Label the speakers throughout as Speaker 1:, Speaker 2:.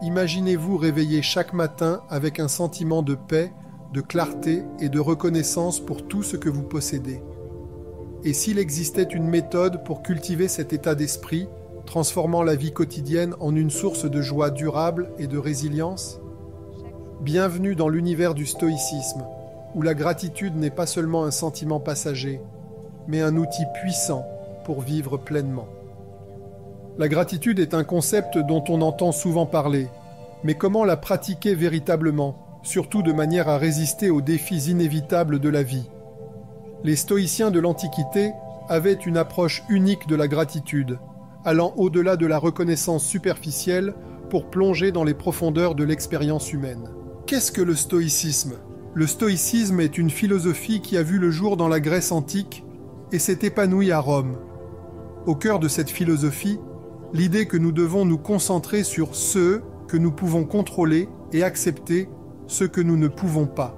Speaker 1: Imaginez-vous réveiller chaque matin avec un sentiment de paix, de clarté et de reconnaissance pour tout ce que vous possédez. Et s'il existait une méthode pour cultiver cet état d'esprit, transformant la vie quotidienne en une source de joie durable et de résilience? Bienvenue dans l'univers du stoïcisme, où la gratitude n'est pas seulement un sentiment passager, mais un outil puissant pour vivre pleinement. La gratitude est un concept dont on entend souvent parler, mais comment la pratiquer véritablement, surtout de manière à résister aux défis inévitables de la vie? Les stoïciens de l'Antiquité avaient une approche unique de la gratitude, allant au-delà de la reconnaissance superficielle pour plonger dans les profondeurs de l'expérience humaine. Qu'est-ce que le stoïcisme? Le stoïcisme est une philosophie qui a vu le jour dans la Grèce antique et s'est épanouie à Rome. Au cœur de cette philosophie, l'idée que nous devons nous concentrer sur ce que nous pouvons contrôler et accepter ce que nous ne pouvons pas.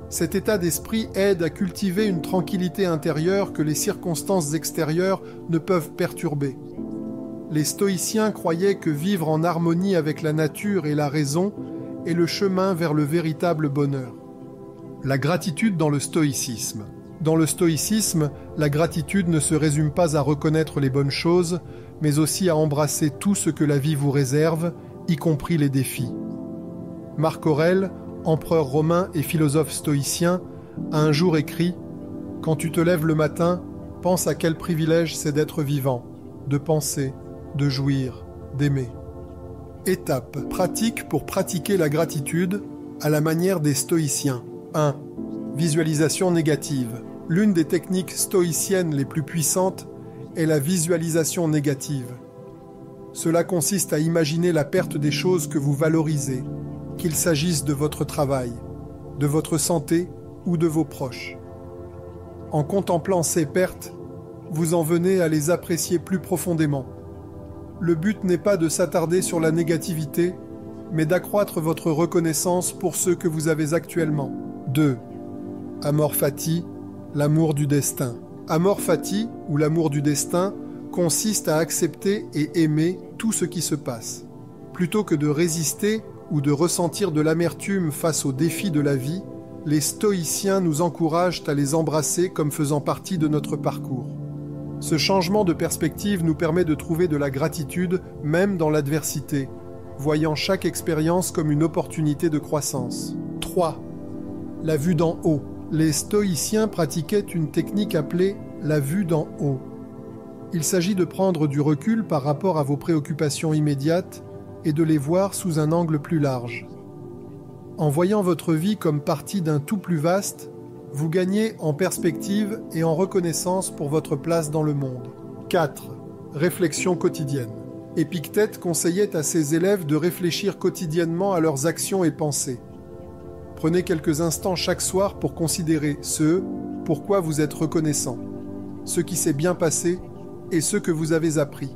Speaker 1: Cet état d'esprit aide à cultiver une tranquillité intérieure que les circonstances extérieures ne peuvent perturber. Les stoïciens croyaient que vivre en harmonie avec la nature et la raison est le chemin vers le véritable bonheur. La gratitude dans le stoïcisme. Dans le stoïcisme, la gratitude ne se résume pas à reconnaître les bonnes choses, mais aussi à embrasser tout ce que la vie vous réserve, y compris les défis. Marc Aurèle, empereur romain et philosophe stoïcien, a un jour écrit « Quand tu te lèves le matin, pense à quel privilège c'est d'être vivant, de penser, de jouir, d'aimer. » Étape pratique pour pratiquer la gratitude à la manière des stoïciens. 1. Visualisation négative. L'une des techniques stoïciennes les plus puissantes est la visualisation négative. Cela consiste à imaginer la perte des choses que vous valorisez, qu'il s'agisse de votre travail, de votre santé ou de vos proches. En contemplant ces pertes, vous en venez à les apprécier plus profondément. Le but n'est pas de s'attarder sur la négativité, mais d'accroître votre reconnaissance pour ce que vous avez actuellement. 2. Amor fati, l'amour du destin. Amor fati, ou l'amour du destin, consiste à accepter et aimer tout ce qui se passe. Plutôt que de résister ou de ressentir de l'amertume face aux défis de la vie, les stoïciens nous encouragent à les embrasser comme faisant partie de notre parcours. Ce changement de perspective nous permet de trouver de la gratitude même dans l'adversité, voyant chaque expérience comme une opportunité de croissance. 3. La vue d'en haut. Les stoïciens pratiquaient une technique appelée la vue d'en haut. Il s'agit de prendre du recul par rapport à vos préoccupations immédiates et de les voir sous un angle plus large. En voyant votre vie comme partie d'un tout plus vaste, vous gagnez en perspective et en reconnaissance pour votre place dans le monde. 4. Réflexion quotidienne. Épictète conseillait à ses élèves de réfléchir quotidiennement à leurs actions et pensées. Prenez quelques instants chaque soir pour considérer ce pourquoi vous êtes reconnaissant, ce qui s'est bien passé et ce que vous avez appris.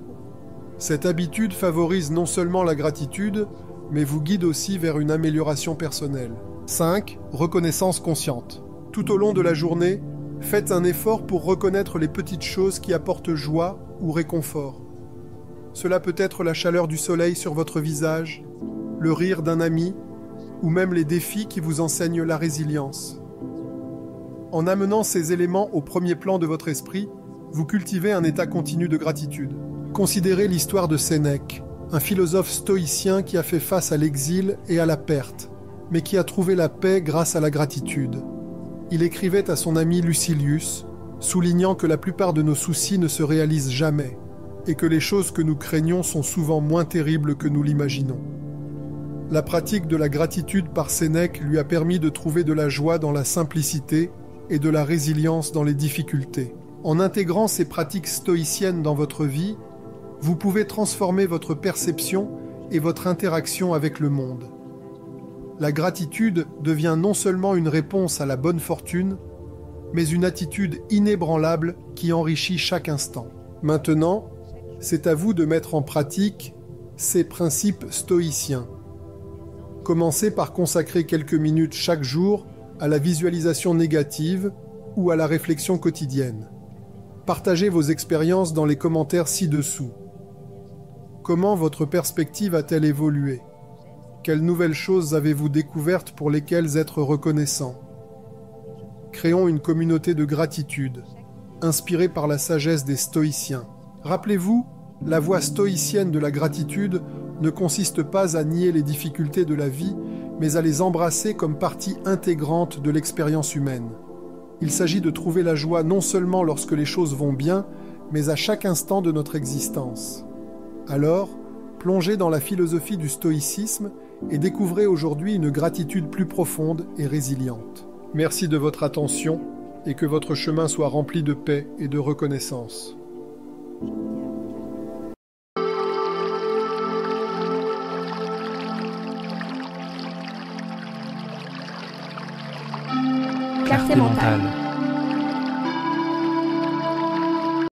Speaker 1: Cette habitude favorise non seulement la gratitude, mais vous guide aussi vers une amélioration personnelle. 5. Reconnaissance consciente. Tout au long de la journée, faites un effort pour reconnaître les petites choses qui apportent joie ou réconfort. Cela peut être la chaleur du soleil sur votre visage, le rire d'un ami, ou même les défis qui vous enseignent la résilience. En amenant ces éléments au premier plan de votre esprit, vous cultivez un état continu de gratitude. Considérez l'histoire de Sénèque, un philosophe stoïcien qui a fait face à l'exil et à la perte, mais qui a trouvé la paix grâce à la gratitude. Il écrivait à son ami Lucilius, soulignant que la plupart de nos soucis ne se réalisent jamais, et que les choses que nous craignons sont souvent moins terribles que nous l'imaginons. La pratique de la gratitude par Sénèque lui a permis de trouver de la joie dans la simplicité et de la résilience dans les difficultés. En intégrant ces pratiques stoïciennes dans votre vie, vous pouvez transformer votre perception et votre interaction avec le monde. La gratitude devient non seulement une réponse à la bonne fortune, mais une attitude inébranlable qui enrichit chaque instant. Maintenant, c'est à vous de mettre en pratique ces principes stoïciens. Commencez par consacrer quelques minutes chaque jour à la visualisation négative ou à la réflexion quotidienne. Partagez vos expériences dans les commentaires ci-dessous. Comment votre perspective a-t-elle évolué? Quelles nouvelles choses avez-vous découvertes pour lesquelles être reconnaissant? Créons une communauté de gratitude, inspirée par la sagesse des stoïciens. Rappelez-vous, la voie stoïcienne de la gratitude ne consiste pas à nier les difficultés de la vie, mais à les embrasser comme partie intégrante de l'expérience humaine. Il s'agit de trouver la joie non seulement lorsque les choses vont bien, mais à chaque instant de notre existence. Alors, plongez dans la philosophie du stoïcisme et découvrez aujourd'hui une gratitude plus profonde et résiliente. Merci de votre attention et que votre chemin soit rempli de paix et de reconnaissance.
Speaker 2: Clarté mentale.